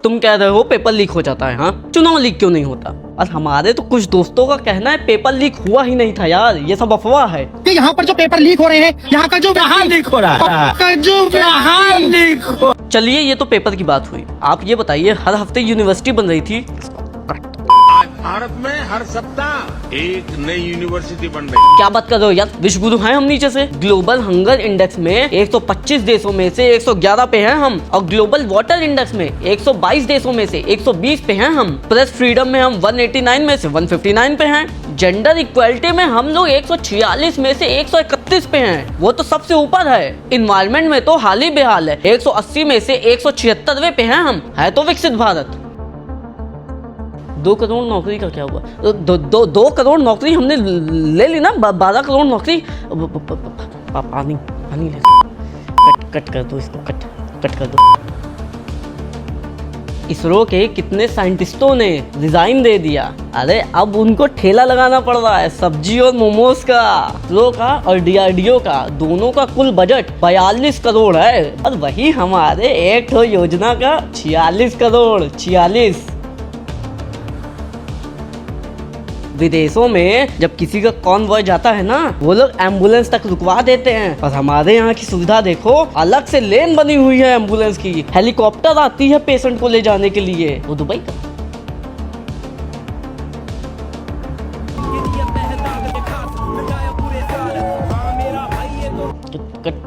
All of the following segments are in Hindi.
तुम कह रहे हो पेपर लीक हो जाता है, हाँ? चुनाव लीक क्यों नहीं होता? और हमारे तो कुछ दोस्तों का कहना है पेपर लीक हुआ ही नहीं था यार, ये सब अफवाह है। कि यहाँ पर जो पेपर लीक हो रहे हैं, यहाँ का जो लीक हो रहा है, चलिए ये तो पेपर की बात हुई। आप ये बताइए, हर हफ्ते यूनिवर्सिटी बन रही थी, आज भारत में हर सप्ताह एक नई यूनिवर्सिटी बन रही है। क्या बात कर रहे हो यार? विश्व गुरु हैं हम नीचे से। ग्लोबल हंगर इंडेक्स में 125 देशों में से 111 पे हैं हम, और ग्लोबल वाटर इंडेक्स में 122 देशों में से 120 पे हैं हम। प्रेस फ्रीडम में हम 189 में से 159 पे हैं। जेंडर इक्वालिटी में हम लोग 146 में से 131 पे हैं, वो तो सबसे ऊपर है। इन्वायरमेंट में तो हाल ही बेहाल है, 180 में से 176 पे हैं हम। है तो विकसित भारत। 2 करोड़ नौकरी का क्या हुआ? 2 करोड़ नौकरी हमने ले ली ना, 12 करोड़ नौकरी। पानी ले, कट कर दो इसको, कट कर दो। इसरो के कितने साइंटिस्टों ने रिजाइन दे दिया। अरे अब उनको ठेला लगाना पड़ रहा है सब्जी और मोमोज का। इसरो का और DRDO का दोनों का कुल बजट 42 करोड़ है, और वही हमारे एक योजना का 46 करोड़। 46। विदेशों में जब किसी का कॉन्वॉय जाता है ना, वो लोग एम्बुलेंस तक रुकवा देते हैं। और हमारे यहाँ की सुविधा देखो, अलग से लेन बनी हुई है एम्बुलेंस की। हेलीकॉप्टर आती है पेशेंट को ले जाने के लिए। वो दुबई का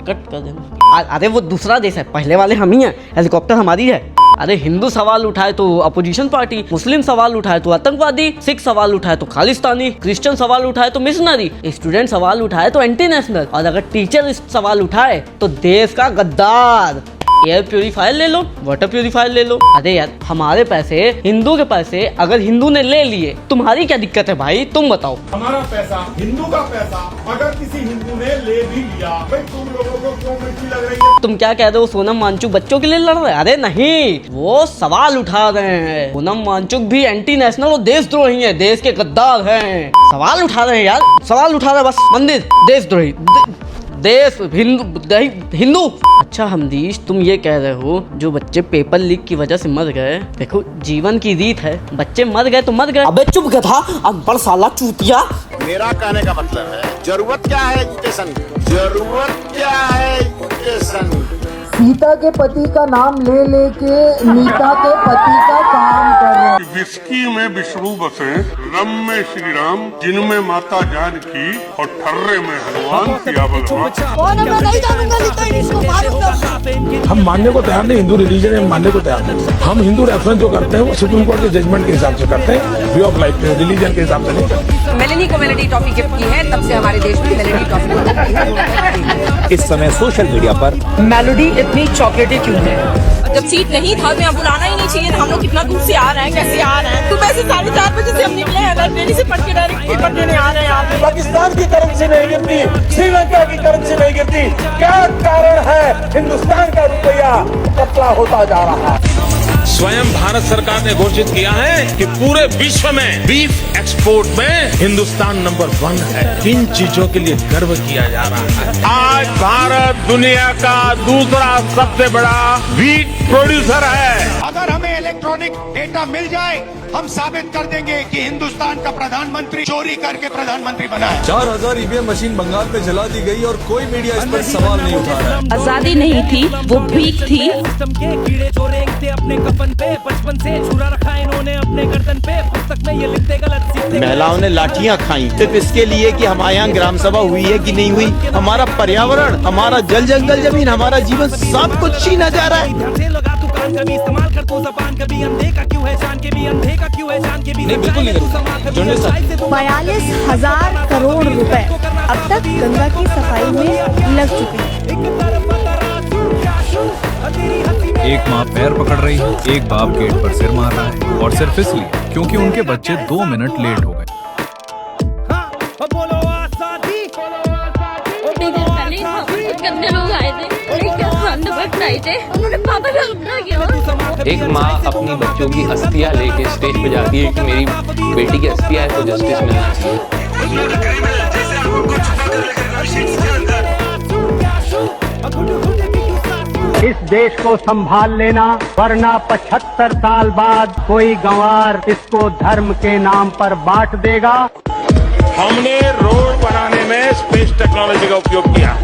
कट कर देना। अरे वो दूसरा देश है, पहले वाले हम ही हैं। हेलीकॉप्टर हमारी है। अरे हिंदू सवाल उठाए तो अपोजिशन पार्टी, मुस्लिम सवाल उठाए तो आतंकवादी, सिख सवाल उठाए तो खालिस्तानी, क्रिश्चियन सवाल उठाए तो मिशनरी, स्टूडेंट सवाल उठाए तो एंटी नेशनल, और अगर टीचर सवाल उठाए तो देश का गद्दार। एयर प्यूरिफायर ले लो, वाटर प्यूरिफायर ले लो। अरे यार हमारे पैसे, हिंदू के पैसे अगर हिंदू ने ले लिए, तुम्हारी क्या दिक्कत है भाई? तुम बताओ। हमारा पैसा, हिंदू का पैसा अगर किसी हिंदू ने ले भी लिया, भाई तुम लोगों को क्यों मिर्ची लग रही है? तुम क्या कह रहे हो? सोनम वांगचुक बच्चों के लिए लड़ रहे हैं? अरे नहीं, वो सवाल उठा रहे हैं। सोनम वांगचुक भी एंटी नेशनल और देशद्रोही है, देश के गद्दार हैं। सवाल उठा रहे हैं यार, सवाल उठा रहे हैं बस। मंदिर देशद्रोही, देश हिंदू। अच्छा हमदीश, तुम ये कह रहे हो जो बच्चे पेपर लीक की वजह से मर गए, देखो जीवन की रीत है, बच्चे मर गए तो मर गए। अबे चुप गधा, अकबर साला चूतिया। मेरा कहने का मतलब है, जरूरत क्या है एजुकेशन की? जरूरत क्या है एजुकेशन की? सीता के पति का नाम ले लेके नीता के पति का काम कर रहे हैं। विस्की में विष्णु बसे, रम में श्री राम, जिनमें माता जानकी और ठर्रे में हनुमान सिया बलवान। हम मानने को तैयार नहीं, हिंदू रिलीजन है, मानने को तैयार नहीं। हम हिंदू रेफरेंस जो करते हैं वो सुप्रीम कोर्ट के जजमेंट के हिसाब से करते हैं, वे ऑफ लाइफ में, रिलीजन के हिसाब से नहीं करते। मेलेनी को मेलेडी टॉफी गिफ्ट की है, तब से हमारे देश में मेलेडी टॉफी। इस समय सोशल मीडिया पर मेलोडी इतनी चॉकलेटी क्यों है? जब सीट नहीं था तो यहाँ बुलाना ही नहीं चाहिए था। हम लोग कितना दूर से आ रहे हैं, कैसे आ रहे हैं? सुबह से 4:30 बजे से हम निकले हैं, लाइब्रेरी से पढ़ के डायरेक्ट पेपर देने आ रहे हैं यहाँ पे। पाकिस्तान की करेंसी नहीं गिरती, श्रीलंका की करेंसी नहीं गिरती, क्या कारण है? हिंदुस्तान का रुपया पतला होता जा रहा है। स्वयं भारत सरकार ने घोषित किया है कि पूरे विश्व में बीफ एक्सपोर्ट में हिंदुस्तान नंबर 1 है। इन चीजों के लिए गर्व किया जा रहा है। आज भारत दुनिया का दूसरा सबसे बड़ा वीट प्रोड्यूसर है। अगर हमें इलेक्ट्रॉनिक डेटा मिल जाए, हम साबित कर देंगे कि हिंदुस्तान का प्रधानमंत्री चोरी करके प्रधानमंत्री बना है। 4000 ईवीएम मशीन बंगाल में जला दी गई और कोई मीडिया इस पर सवाल नहीं उठा रहा है। आजादी नहीं थी, वो भीख थी। अपने कफन पे बचपन से छुरा रखा इन्होंने अपने गर्दन पे, पुस्तक में ये लिखते गलत सीखते। महिलाओं ने लाठियां खाई सिर्फ इसके लिए कि हमारे यहाँ ग्राम सभा हुई है कि नहीं हुई। हमारा पर्यावरण, हमारा जल जंगल जमीन, हमारा जीवन सब कुछ छीना जा रहा है। कभी इस्तेमाल कर तो जबान, कभी अंधे का क्यों है जान के भी, अंधे का क्यों है जान के भी। नहीं बिल्कुल नहीं करूँगा। 42,000 करोड़ रुपए अब तक गंगा की सफाई में लग चुके हैं। एक माँ पैर पकड़ रही है, एक बाप गेट पर सिर मार रहा है, और सिर्फ इसलिए क्योंकि उनके बच्चे 2 मिनट लेट हो गए। एक माँ अपनी बच्चों की अस्थियां लेके स्टेज पे जाती है कि मेरी बेटी की अस्थियां है तो जस्टिस मिलना चाहिए। इस देश को संभाल लेना, वरना 75 साल बाद कोई गंवार इसको धर्म के नाम पर बांट देगा। हमने रोड बनाने में स्पेस टेक्नोलॉजी का उपयोग किया।